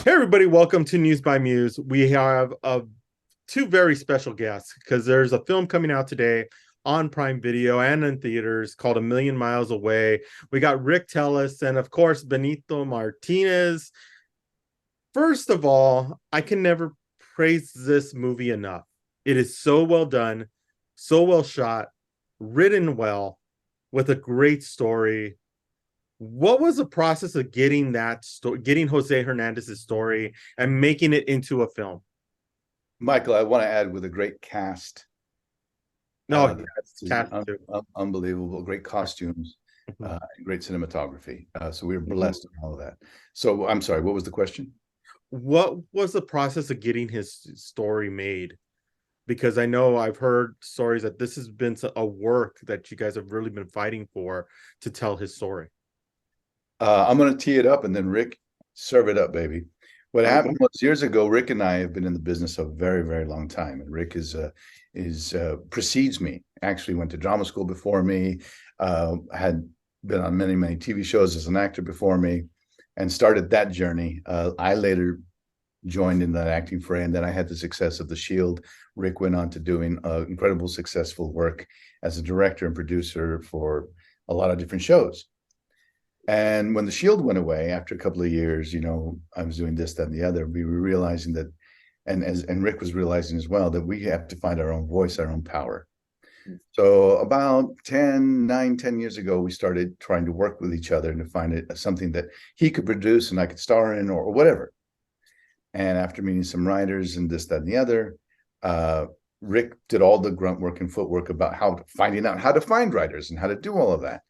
Hey everybody, welcome to News by Muse. We have two very special guests because there's a film coming out today on Prime Video and in theaters called A Million Miles Away. We got Rick Tellis and of course Benito Martinez. First of all, I can never praise this movie enough. It is so well done, so well shot, written well, with a great story. What was the process of getting that story, getting José Hernández's story and making it into a film? Michael, I want to add with a great cast. No, The cast is cast too. unbelievable, great costumes, Mhm. and great cinematography. So we were Mhm. blessed on all of that. So I'm sorry, what was the question? What was the process of getting his story made? Because I know I've heard stories that this has been a work that you guys have really been fighting for to tell his story. I'm going to tee it up and then Rick, serve it up, baby. What Okay. happened was years ago, Rick and I have been in the business a very, very long time, and Rick precedes me. Actually, went to drama school before me, had been on many, many TV shows as an actor before me, and started that journey. I later joined in that acting fray, and then I had the success of The Shield. Rick went on to doing incredible, successful work as a director and producer for a lot of different shows. And when The Shield went away after a couple of years, I was doing this, that, and the other. We were realizing that, and Rick was realizing as well, that we have to find our own voice, our own power. So about 10 years ago, we started trying to work with each other and to find something that he could produce and I could star in or whatever. And after meeting some writers and this, that, and the other, Rick did all the grunt work and footwork about finding out how to find writers and how to do all of that.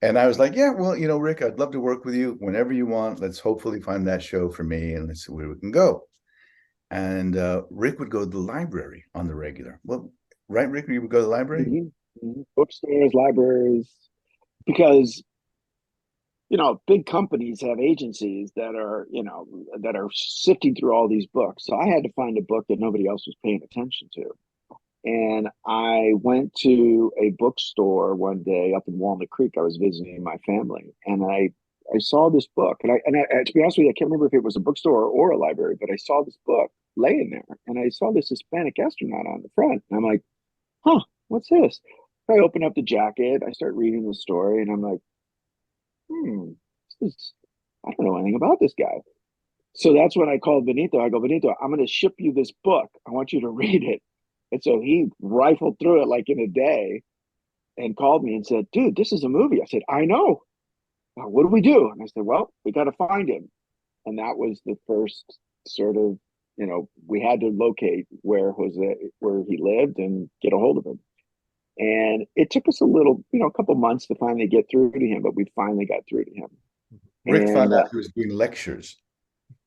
And I was like, yeah, well, Rick, I'd love to work with you whenever you want. Let's hopefully find that show for me and let's see where we can go. And Rick would go to the library on the regular. Well, right, Rick, you would go to the library? Bookstores, libraries, because big companies have agencies that are sifting through all these books. So I had to find a book that nobody else was paying attention to. And I went to a bookstore one day up in Walnut Creek. I was visiting my family, and I saw this book. And to be honest with you, I can't remember if it was a bookstore or a library, but I saw this book laying there, and I saw this Hispanic astronaut on the front. And I'm like, huh, what's this? I open up the jacket, I start reading the story, and I'm like, this is, I don't know anything about this guy. So that's when I called Benito. I go, Benito, I'm going to ship you this book. I want you to read it. And so he rifled through it like in a day and called me and said, dude, this is a movie. I said, I know. What do we do? And I said, well, we got to find him. And that was the first sort of, we had to locate where he lived and get a hold of him. And it took us a couple months to finally get through to him, but we finally got through to him. Rick found And out he was doing lectures.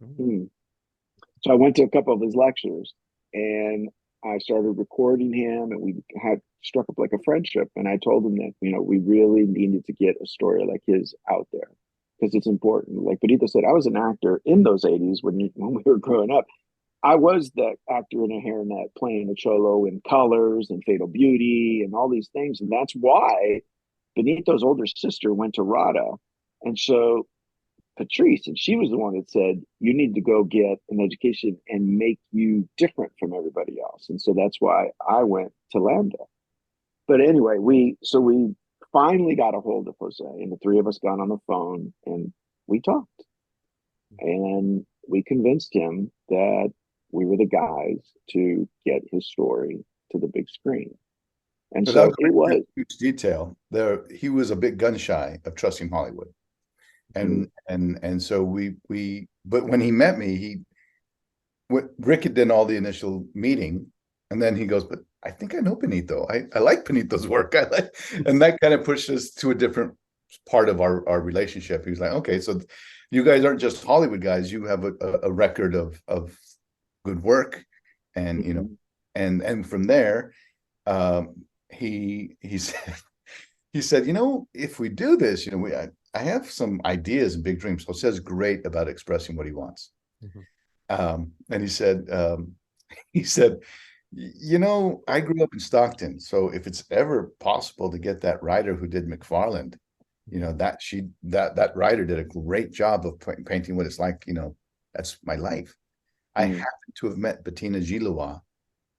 So I went to a couple of his lectures and I started recording him, and we had struck up like a friendship. And I told him that, we really needed to get a story like his out there because it's important. Like Benito said, I was an actor in those 80s when we were growing up. I was the actor in a hairnet playing a cholo in Colors and Fatal Beauty and all these things. And that's why Benito's older sister went to RADA. And so Patrice, and she was the one that said, you need to go get an education and make you different from everybody else. And so that's why I went to Lambda. But anyway, we finally got a hold of Jose, and the three of us got on the phone and we talked. And we convinced him that we were the guys to get his story to the big screen. And Without so it going into was. huge detail, he was a bit gun shy of trusting Hollywood. And so but when he met me, Rick had done all the initial meeting, and then he goes, but I think I know Benito. I like Benito's work. And that kind of pushed us to a different part of our relationship. He was like, okay, so you guys aren't just Hollywood guys. You have a record of good work. And, and from there, he said, if we do this, I have some ideas and big dreams. Jose's great about expressing what he wants. And he said, I grew up in Stockton. So if it's ever possible to get that writer who did McFarland that writer did a great job of painting what it's like. That's my life. I happened to have met Bettina Gilois,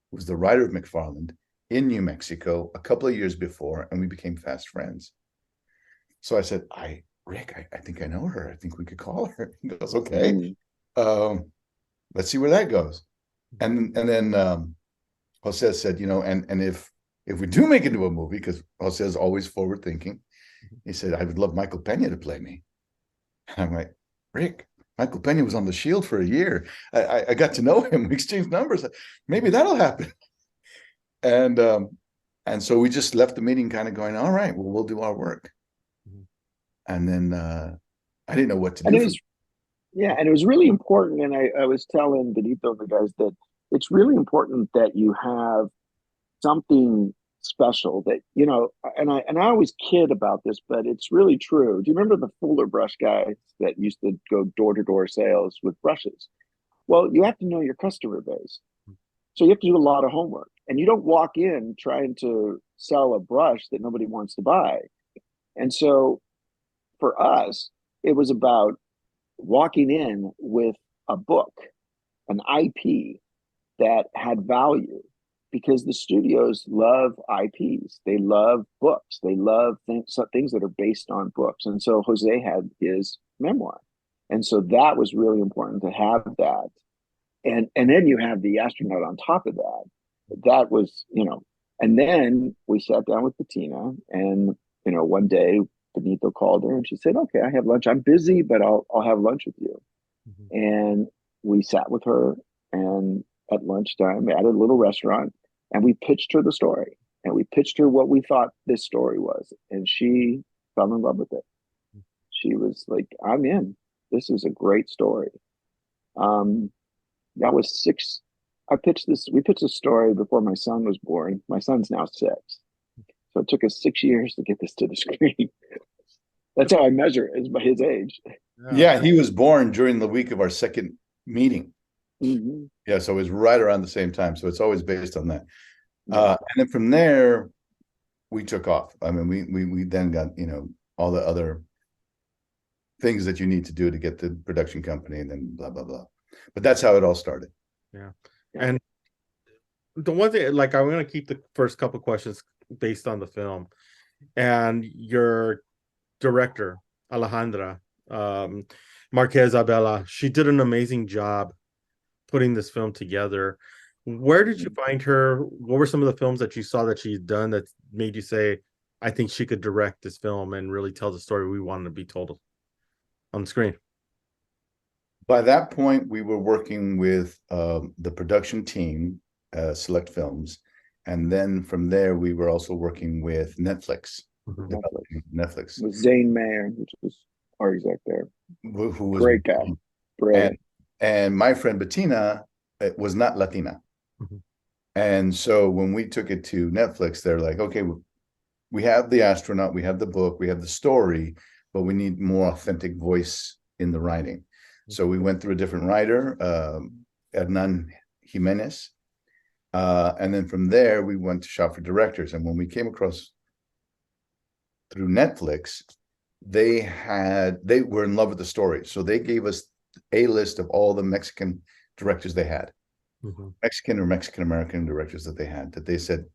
who was the writer of McFarland, in New Mexico a couple of years before, and we became fast friends. So I said, Rick, I think I know her. I think we could call her. He goes, okay. Let's see where that goes. And then Jose said, and if we do make it into a movie, because Jose is always forward thinking, he said, I would love Michael Pena to play me. And I'm like, Rick, Michael Pena was on The Shield for a year. I got to know him. We exchanged numbers. Maybe that'll happen. And so we just left the meeting kind of going, all right, well, we'll do our work. And then I didn't know what to do. And it was really important. And I was telling Benito and the guys that it's really important that you have something special that, and I always kid about this, but it's really true. Do you remember the Fuller brush guys that used to go door-to-door sales with brushes? Well, you have to know your customer base. So you have to do a lot of homework. And you don't walk in trying to sell a brush that nobody wants to buy. And so for us, it was about walking in with a book, an IP that had value, because the studios love IPs. They love books. They love things that are based on books. And so Jose had his memoir. And so that was really important to have that. And then you have the astronaut on top of that. That was, and then we sat down with Bettina, and, one day Benito called her and she said, okay, I have lunch. I'm busy, but I'll have lunch with you. And we sat with her, and at lunchtime at a little restaurant, and we pitched her the story, and we pitched her what we thought this story was. And she fell in love with it. She was like, I'm in. This is a great story. That was we pitched this story before my son was born. My son's now 6. So it took us 6 years to get this to the screen. That's how I measure it, is by his age. Yeah, he was born during the week of our second meeting. Yeah, so it was right around the same time. So it's always based on that. And then from there, we took off. I mean, we then got, all the other things that you need to do to get the production company, and then blah, blah, blah. But that's how it all started. Yeah. And the one thing, like, I'm going to keep the first couple questions based on the film. And your director, Alejandra Marquez Abela, she did an amazing job putting this film together. Where did you find her? What were some of the films that you saw that she's done that made you say, I think she could direct this film and really tell the story we wanted to be told on the screen? By that point, we were working with the production team, Select Films. And then from there, we were also working with Netflix. Netflix. With Zane Mayer, which was our exec there. Who was great guy. Brilliant. And my friend Bettina was not Latina. And so when we took it to Netflix, they're like, okay, we have the astronaut, we have the book, we have the story, but we need more authentic voice in the writing. So we went through a different writer, Hernan Jimenez. And then from there, we went to shop for directors. And when we came across through Netflix, they were in love with the story. So they gave us a list of all the Mexican directors they had, Mexican or Mexican-American directors that they had, that they said,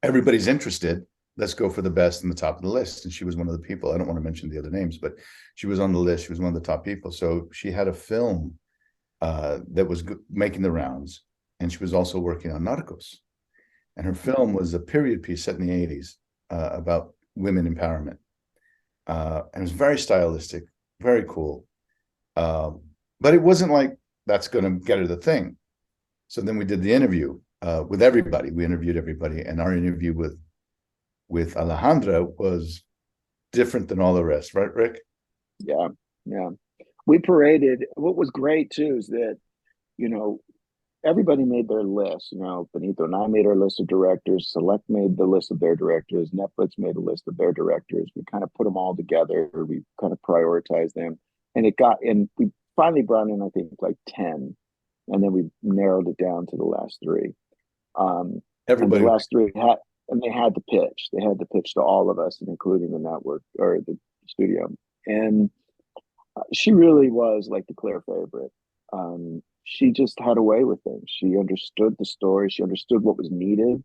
everybody's interested. Let's go for the best and the top of the list. And she was one of the people. I don't want to mention the other names, but she was on the list. She was one of the top people. So she had a film that was making the rounds. And she was also working on Narcos. And her film was a period piece set in the 80s about women empowerment. And it was very stylistic, very cool. But it wasn't like, that's going to get her the thing. So then we did the interview with everybody. We interviewed everybody. And our interview with Alejandra was different than all the rest, right, Rick? Yeah. We paraded. What was great too is that, everybody made their list. Benito and I made our list of directors. Select made the list of their directors. Netflix made a list of their directors. We kind of put them all together. We kind of prioritized them, and we finally brought in, I think, like 10, and then we narrowed it down to the last 3. Everybody, the last 3 and they had to pitch. They had to pitch to all of us, including the network or the studio. And she really was like the clear favorite. She just had a way with things. She understood the story. She understood what was needed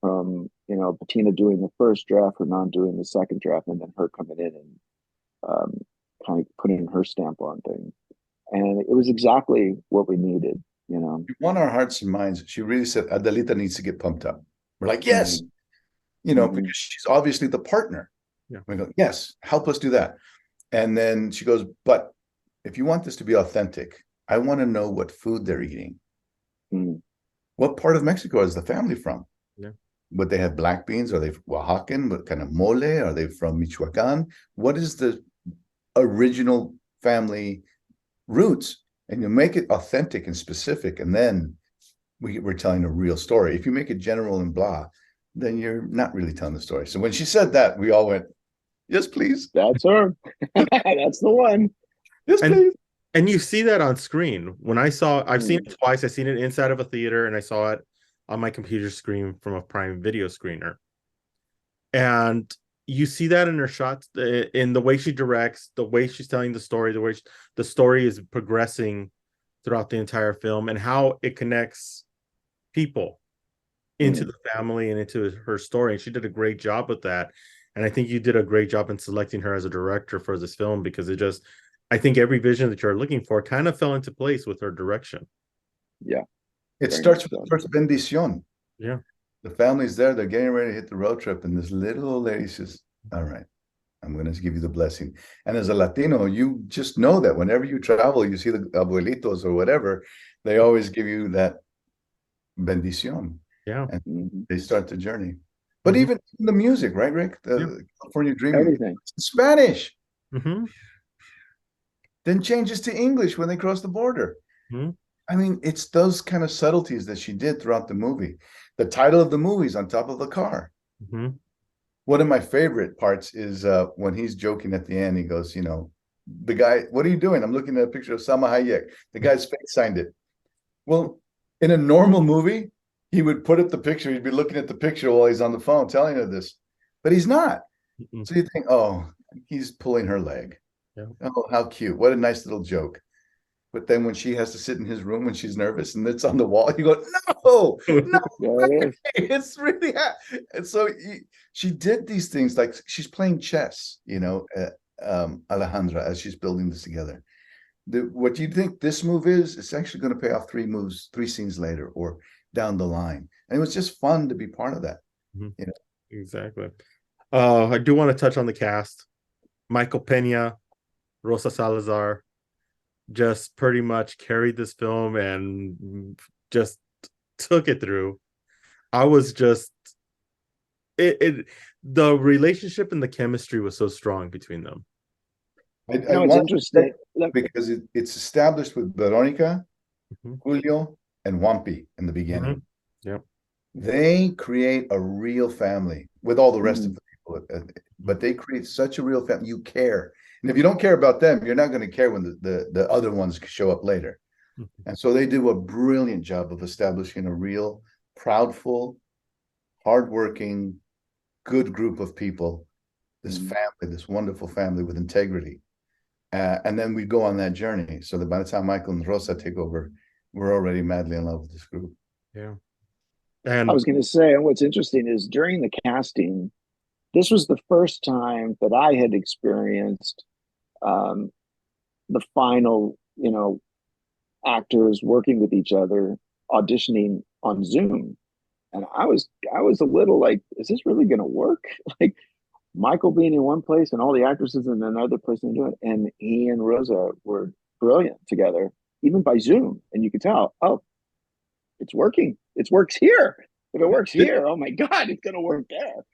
from, you know, Bettina doing the first draft, Hernan doing the second draft, and then her coming in and kind of putting her stamp on things. And it was exactly what we needed, you know. She won our hearts and minds. She really said, Adelita needs to get pumped up. We're like, yes, you know, because she's obviously the partner. Yeah. We go, yes, help us do that. And then she goes, but if you want this to be authentic, I want to know what food they're eating. What part of Mexico is the family from? Yeah. Would they have black beans? Are they Oaxacan? What kind of mole? Are they from Michoacán? What is the original family roots? And you make it authentic and specific, and then we're telling a real story. If you make it general and blah, then you're not really telling the story. So when she said that, we all went, yes, please. That's her. That's the one. Yes, please. And you see that on screen. When I've seen it twice. I've seen it inside of a theater, and I saw it on my computer screen from a Prime Video screener. And you see that in her shots, in the way she directs, the way she's telling the story, the way the story is progressing throughout the entire film, and how it connects people into the family and into her story. And she did a great job with that. And I think you did a great job in selecting her as a director for this film, because I think every vision that you're looking for kind of fell into place with her direction. Yeah. It starts with the first bendición. Yeah. The family's there. They're getting ready to hit the road trip. And this little old lady says, all right, I'm going to give you the blessing. And as a Latino, you just know that whenever you travel, you see the abuelitos or whatever, they always give you that bendición. Yeah. And they start the journey. But even the music, right, Rick? The California Dreaming. Everything. It's Spanish. Then changes to English when they cross the border. I mean, it's those kind of subtleties that she did throughout the movie. The title of the movie is on top of the car. One of my favorite parts is when he's joking at the end. He goes, you know, the guy, what are you doing? I'm looking at a picture of Salma Hayek. The guy's face signed it. Well, in a normal movie, he would put up the picture. He'd be looking at the picture while he's on the phone telling her this. But he's not. So you think, oh, he's pulling her leg. Oh, how cute. What a nice little joke. But then when she has to sit in his room when she's nervous and it's on the wall, you go, no, it's really hot. And so she did these things like she's playing chess, you know, Alejandra, as she's building this together. What you think this move is, it's actually going to pay off 3 scenes later or down the line. And it was just fun to be part of that. You know? Exactly. I do want to touch on the cast. Michael Pena, Rosa Salazar, just pretty much carried this film and just took it through. I was just the relationship and the chemistry was so strong between them. It's interesting because it's established with Veronica, Julio, and Wampi in the beginning. They create a real family with all the rest of the people, but they create such a real family. You care. And if you don't care about them, you're not going to care when the other ones show up later. And so they do a brilliant job of establishing a real, proudful, hardworking, good group of people, this family, this wonderful family with integrity. And then we go on that journey so that by the time Michael and Rosa take over, we're already madly in love with this group. Yeah. And I was going to say, and what's interesting is during the casting, this was the first time that I had experienced the final, you know, actors working with each other, auditioning on Zoom. And I was a little like, is this really going to work? Like Michael being in one place and all the actresses in another place and doing it. And he and Rosa were brilliant together, even by Zoom. And you could tell, oh, it's working. It works here. If it works here, oh my God, it's going to work there.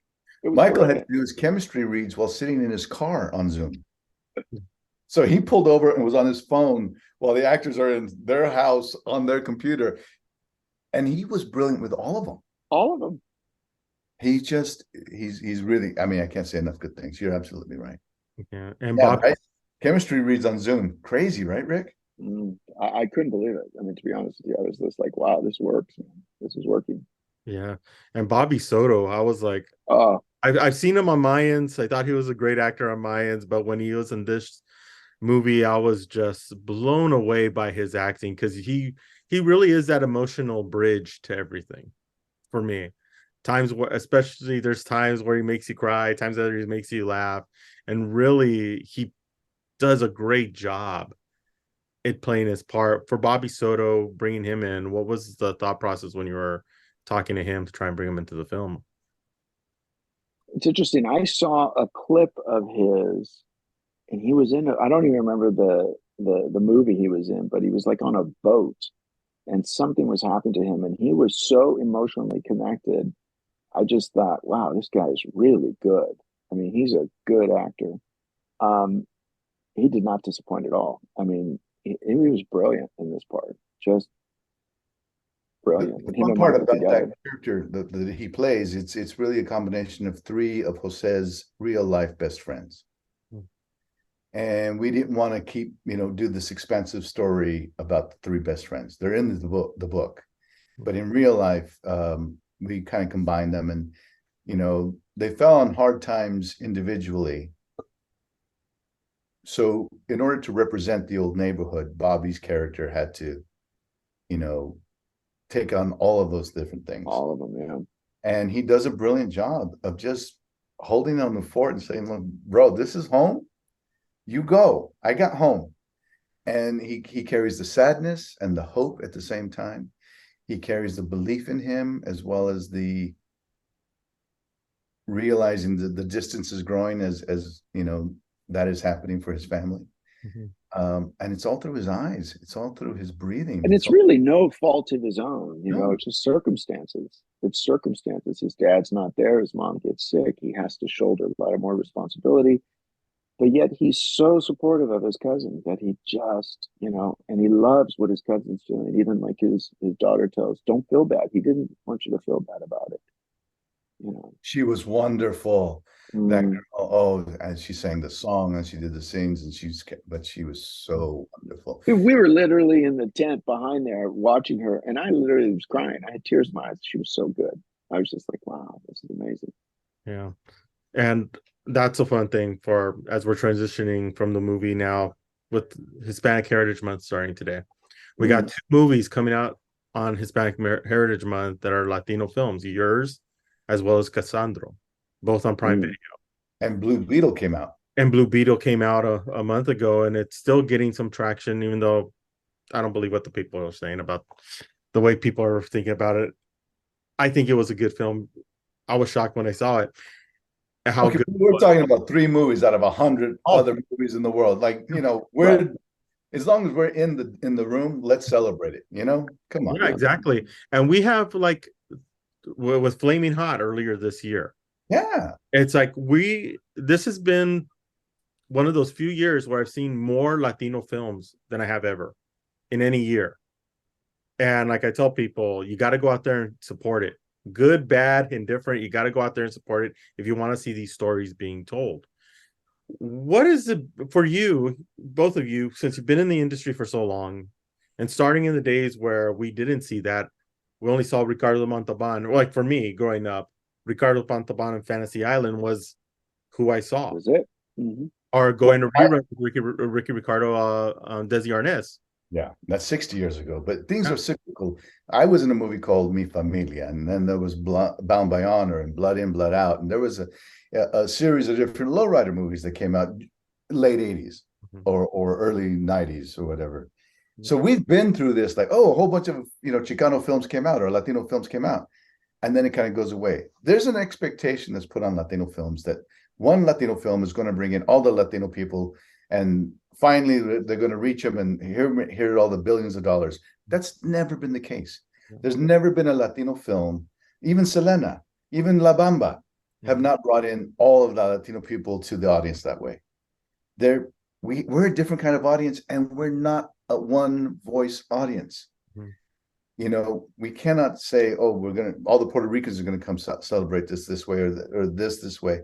Michael had to do his chemistry reads while sitting in his car on Zoom. So he pulled over and was on his phone while the actors are in their house on their computer. And he was brilliant with all of them. All of them. He's really, I mean, I can't say enough good things. You're absolutely right. Yeah. And Bob, right? Chemistry reads on Zoom. Crazy, right, Rick? I couldn't believe it. I mean, to be honest with you, I was just like, wow, this works, man. This is working. Yeah. And Bobby Soto, I was like, Oh, I've seen him on Mayans. I thought he was a great actor on Mayans, but when he was in this movie, I was just blown away by his acting because he really is that emotional bridge to everything for me. Times where, especially, there's times where he makes you cry, times that he makes you laugh, and really he does a great job at playing his part. For Bobby Soto, bringing him in, what was the thought process when you were talking to him to try and bring him into the film? it's interesting. I saw a clip of his, and he was in. I don't even remember the movie he was in, but he was like on a boat, and something was happening to him, and he was so emotionally connected. I just thought, wow, this guy is really good. I mean, he's a good actor. Um, he did not disappoint at all. I mean, he was brilliant in this part, just brilliant. The Him fun and part Michael about that together. character that he plays, it's really a combination of three of Jose's real life best friends. And we didn't want to keep, do this expansive story about the three best friends. They're in the book, but in real life, we kind of combined them, and they fell on hard times individually. So in order to represent the old neighborhood, Bobby's character had to, you know, take on all of those different things. All of them, yeah. And he does a brilliant job of just holding on the fort and saying, "Look, bro, this is home. You go. I got home." And he carries the sadness and the hope at the same time. He carries the belief in him, as well as the realizing that the distance is growing, as that is happening for his family. Mhm. And it's all through his eyes. It's all through his breathing. And It's it's all, really no fault of his own, no, it's just circumstances. It's circumstances. His dad's not there, his mom gets sick, he has to shoulder a lot of more responsibility. But yet he's so supportive of his cousin that he just, and he loves what his cousin's doing. Even like his daughter tells, don't feel bad. He didn't want you to feel bad about it, you know. she was wonderful. That Mm. girl, oh, and she sang the song and she did the scenes, and but she was so wonderful. We were literally in the tent behind there watching her, and I literally was crying. I had tears in my eyes. She was so good. I was just like, wow, this is amazing. Yeah. And that's a fun thing for as we're transitioning from the movie now with Hispanic Heritage Month starting today. We got Mm. two movies coming out on Hispanic Heritage Month that are Latino films, yours as well as Cassandro, both on Prime Video. Mm. And Blue Beetle came out. And Blue Beetle came out a month ago, and it's still getting some traction, even though I don't believe what the people are saying about the way people are thinking about it. I think it was a good film. I was shocked when I saw it. How Okay, good it we're was. talking about three movies out of 100 Oh, other movies in the world. Like, Right. we're as long as we're in the room, let's celebrate it. Come on. yeah, exactly. And we have like with Flaming Hot earlier this year. Yeah. It's like this has been one of those few years where I've seen more Latino films than I have ever in any year. And like I tell people, you got to go out there and support it. Good, bad, indifferent. You got to go out there and support it if you want to see these stories being told. What is it for you, both of you, since you've been in the industry for so long and starting in the days where we didn't see that? We only saw Ricardo Montalban. Like for me growing up, Ricardo Montalban and Fantasy Island was who I saw. Was it? Mm-hmm. Or Well, going to rerun with Ricky Ricardo on Desi Arnaz. yeah, that's 60 years ago, but things Yeah. are cyclical. I was in a movie called Mi Familia, and then there was Bound by Honor and Blood In, Blood Out, and there was a series of different lowrider movies that came out late 80s Mhm. or early 90s or whatever. So we've been through this, like, oh, a whole bunch of Chicano films came out or Latino films came out, and then it kind of goes away. There's an expectation that's put on Latino films that one Latino film is going to bring in all the Latino people, and finally they're going to reach them and hear all the billions of dollars. That's never been the case. There's never been a Latino film, even Selena, even La Bamba, have not brought in all of the Latino people to the audience that way. We're a different kind of audience, and we're not a one voice audience. We cannot say, oh, all the Puerto Ricans are going to come celebrate this way or this way.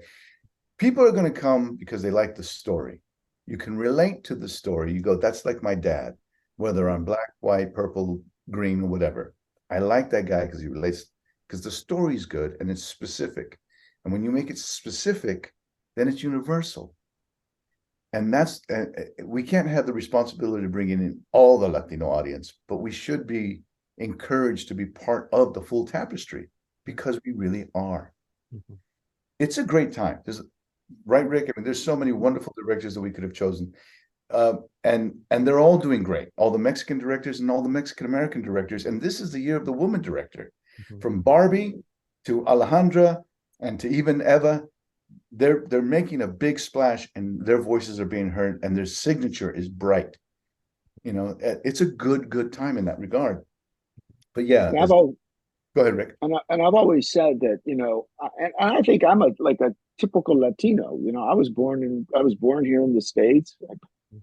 People are going to come because they like the story. You can relate to the story. You go, that's like my dad, whether I'm black, white, purple, green, or whatever. I like that guy because he relates. because the story's good and it's specific. And when you make it specific, then it's universal. And that's, we can't have the responsibility to bring in all the Latino audience, but we should be encouraged to be part of the full tapestry, because we really are. Mm-hmm. It's a great time. Right, Rick? I mean, there's so many wonderful directors that we could have chosen. And they're all doing great. All the Mexican directors and all the Mexican American directors. And this is the year of the woman director. Mm-hmm. From Barbie to Alejandra and to even Eva, they're making a big splash, and their voices are being heard, and their signature is bright. You know, it's a good time in that regard. But yeah, go ahead, Rick. And I've always said that, you know, and I think I'm like a typical Latino. You know, I was born here in the States. I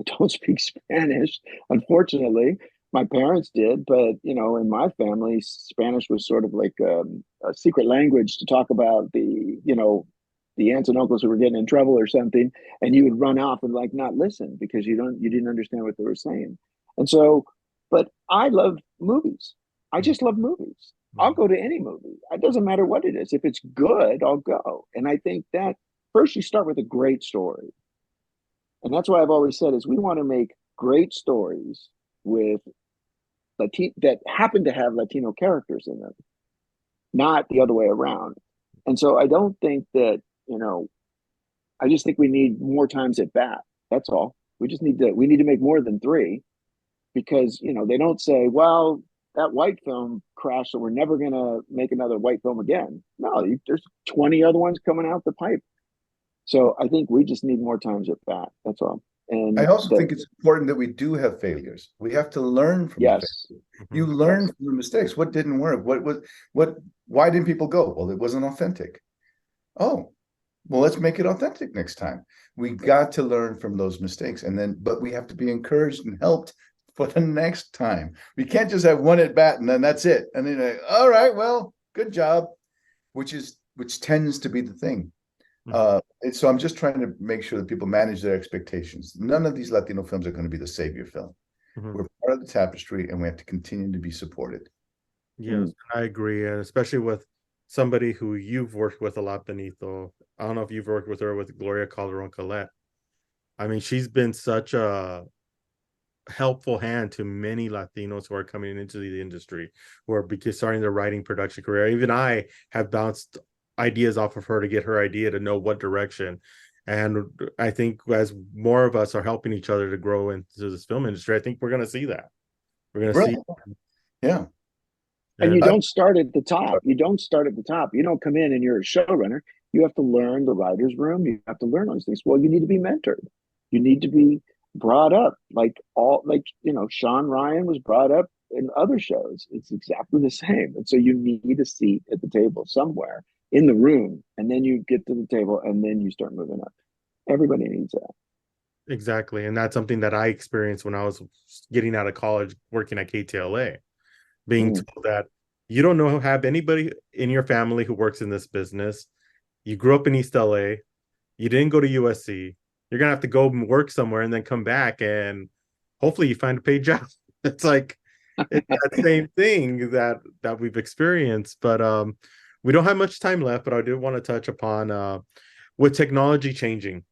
don't speak Spanish, unfortunately. My parents did, but you know, in my family, Spanish was sort of like a secret language to talk about the aunts and uncles who were getting in trouble or something, and you would run off and like not listen because you didn't understand what they were saying. And so, but I love movies. I just love movies. I'll go to any movie. It doesn't matter what it is. If it's good, I'll go. And I think that first you start with a great story. And that's why I've always said is we want to make great stories with that happen to have Latino characters in them, not the other way around. And so I don't think that, you know, I just think we need more times at bat. That's all. We need to make more than 3, because, you know, they don't say, well, that white film crashed, so we're never going to make another white film again. No, there's 20 other ones coming out the pipe. So I think we just need more times at bat. That's all. And I also think it's important that we do have failures. We have to learn from the failures. You learn from the mistakes. What didn't work? Why didn't people go? Well, it wasn't authentic. Oh, well, let's make it authentic next time. We got to learn from those mistakes. But we have to be encouraged and helped for the next time. We can't just have one at bat and then that's it. And then, all right, well, good job, which tends to be the thing. So I'm just trying to make sure that people manage their expectations. None of these Latino films are going to be the savior film. We're part of the tapestry, and we have to continue to be supported. Yes, I agree, and especially with somebody who you've worked with a lot, Benito. I don't know if you've worked with her, with Gloria Calderon-Colette. I mean, she's been such a helpful hand to many Latinos who are coming into the industry, who are starting their writing production career. Even I have bounced ideas off of her to get her idea to know what direction. And I think as more of us are helping each other to grow into this film industry, I think we're going to see that. We're going to see. Yeah. And you don't start at the top. You don't start at the top. You don't come in and you're a showrunner. You have to learn the writer's room. You have to learn all these things. Well, you need to be mentored. You need to be brought up Sean Ryan was brought up in other shows. It's exactly the same. And so you need a seat at the table somewhere in the room, and then you get to the table, and then you start moving up. Everybody needs that. Exactly. And that's something that I experienced when I was getting out of college, working at KTLA, being told that you don't have anybody in your family who works in this business. You grew up in East LA. You didn't go to USC. You're going to have to go work somewhere and then come back, and hopefully you find a paid job. It's like it's that same thing that we've experienced. But we don't have much time left, but I do want to touch upon with technology changing,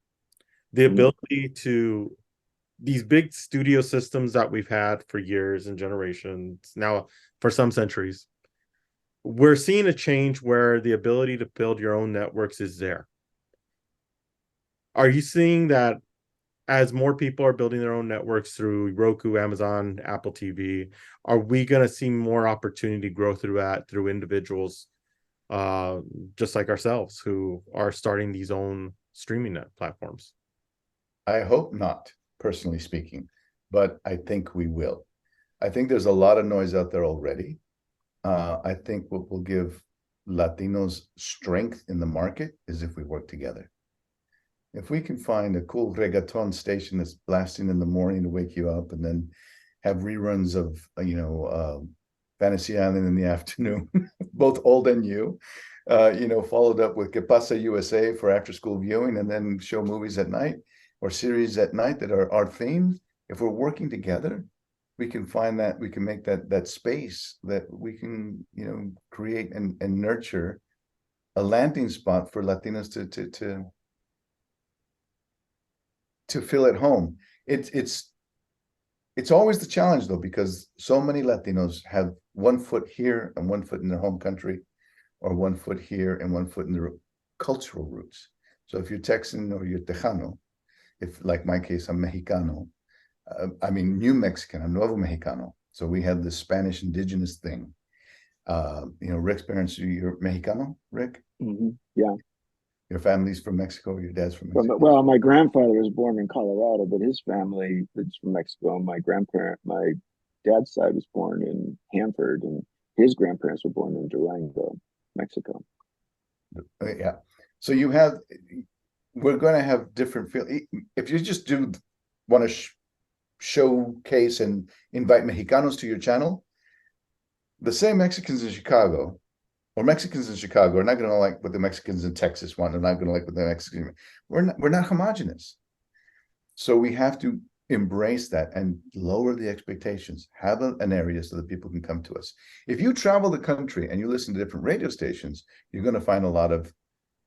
the ability to these big studio systems that we've had for years and generations, now for some centuries, we're seeing a change where the ability to build your own networks is there. Are you seeing that as more people are building their own networks through Roku, Amazon, Apple TV, are we going to see more opportunity grow through individuals just like ourselves who are starting these own streaming net platforms? I hope not, personally speaking, but I think we will. I think there's a lot of noise out there already. I think what will give Latinos strength in the market is if we work together. If we can find a cool reggaeton station that's blasting in the morning to wake you up, and then have reruns of, Fantasy Island in the afternoon, both old and new, followed up with Que Pasa USA for after school viewing, and then show movies at night or series at night that are our theme. If we're working together, we can find that, we can make that space that we can, create and nurture a landing spot for Latinos to feel at home. It's always the challenge though, because so many Latinos have one foot here and one foot in their home country, or one foot here and one foot in their cultural roots. So if you're Texan or you're Tejano, if like my case, I'm Mexicano, New Mexican, I'm Nuevo Mexicano. So we have this Spanish indigenous thing. Rick's parents, you're Mexicano, Rick? Mm-hmm. Yeah. Your family's from Mexico, your dad's from Mexico? Well, my grandfather was born in Colorado, but his family is from Mexico. My dad's side was born in Hanford, and his grandparents were born in Durango, Mexico. Yeah. So we're going to have different feel. If you just want to showcase and invite Mexicanos to your channel, the same Mexicans in Chicago or Mexicans in Chicago are not going to like what the Mexicans in Texas want. They're not going to like what the Mexicans. We're not homogenous. So we have to embrace that and lower the expectations, have an area so that people can come to us. If you travel the country and you listen to different radio stations, you're going to find a lot of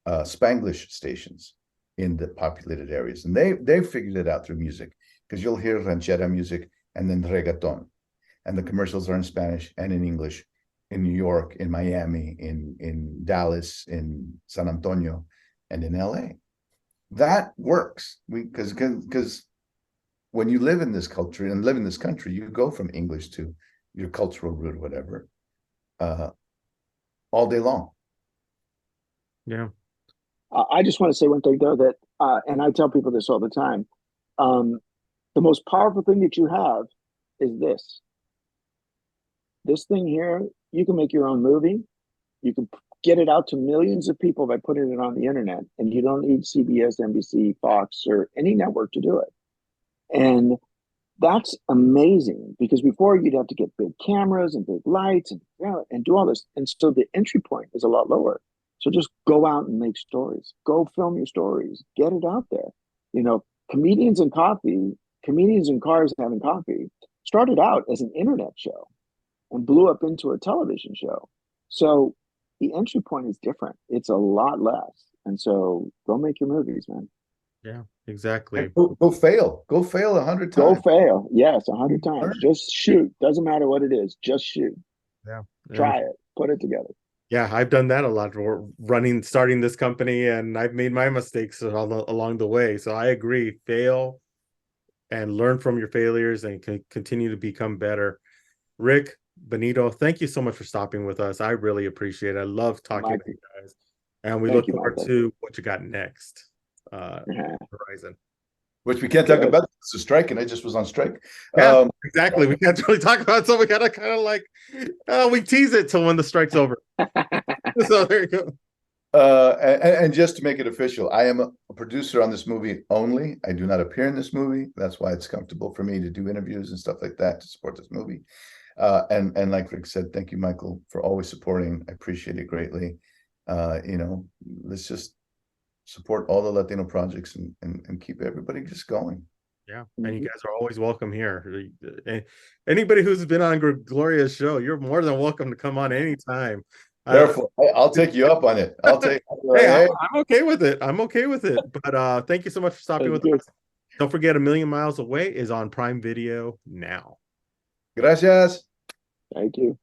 Spanglish stations in the populated areas. And they've figured it out through music, because you'll hear ranchera music and then reggaeton. And the commercials are in Spanish and in English in New York, in Miami, in Dallas, in San Antonio, and in LA. That works. Because when you live in this culture and live in this country, you go from English to your cultural root, whatever, all day long. Yeah. I just want to say one thing though, that, and I tell people this all the time. The most powerful thing that you have is this. This thing here, you can make your own movie. You can get it out to millions of people by putting it on the internet, and you don't need CBS, NBC, Fox, or any network to do it. And that's amazing, because before you'd have to get big cameras and big lights and do all this. And so the entry point is a lot lower. So just go out and make stories. Go film your stories. Get it out there. Comedians and cars having coffee started out as an internet show and blew up into a television show. So the entry point is different. It's a lot less. And so go make your movies, man. Yeah, exactly. Go fail. Go fail 100 times. Go fail. Yes, 100 times. Just shoot. Doesn't matter what it is. Just shoot. Yeah. Try it. Put it together. Yeah, I've done that a lot. Starting this company, and I've made my mistakes along the way. So I agree. Fail and learn from your failures and continue to become better. Rick, Benito, thank you so much for stopping with us. I really appreciate it. I love talking to you guys. And we look forward to what you got next. Horizon. Which we can't talk about. It's a strike, and I just was on strike. Yeah, exactly. We can't really talk about it, so we gotta kind of we tease it till when the strike's over. So there you go. And just to make it official, I am a producer on this movie only. I do not appear in this movie. That's why it's comfortable for me to do interviews and stuff like that to support this movie. And like Rick said, thank you, Michael, for always supporting. I appreciate it greatly. Let's just support all the Latino projects and keep everybody just going. Yeah, and you guys are always welcome here. Anybody who's been on Gloria's show, you're more than welcome to come on anytime. Therefore, I'll take you up on it. Hey, I'm okay with it. I'm okay with it. But thank you so much for stopping with us. Don't forget, A Million Miles Away is on Prime Video now. Gracias. Thank you.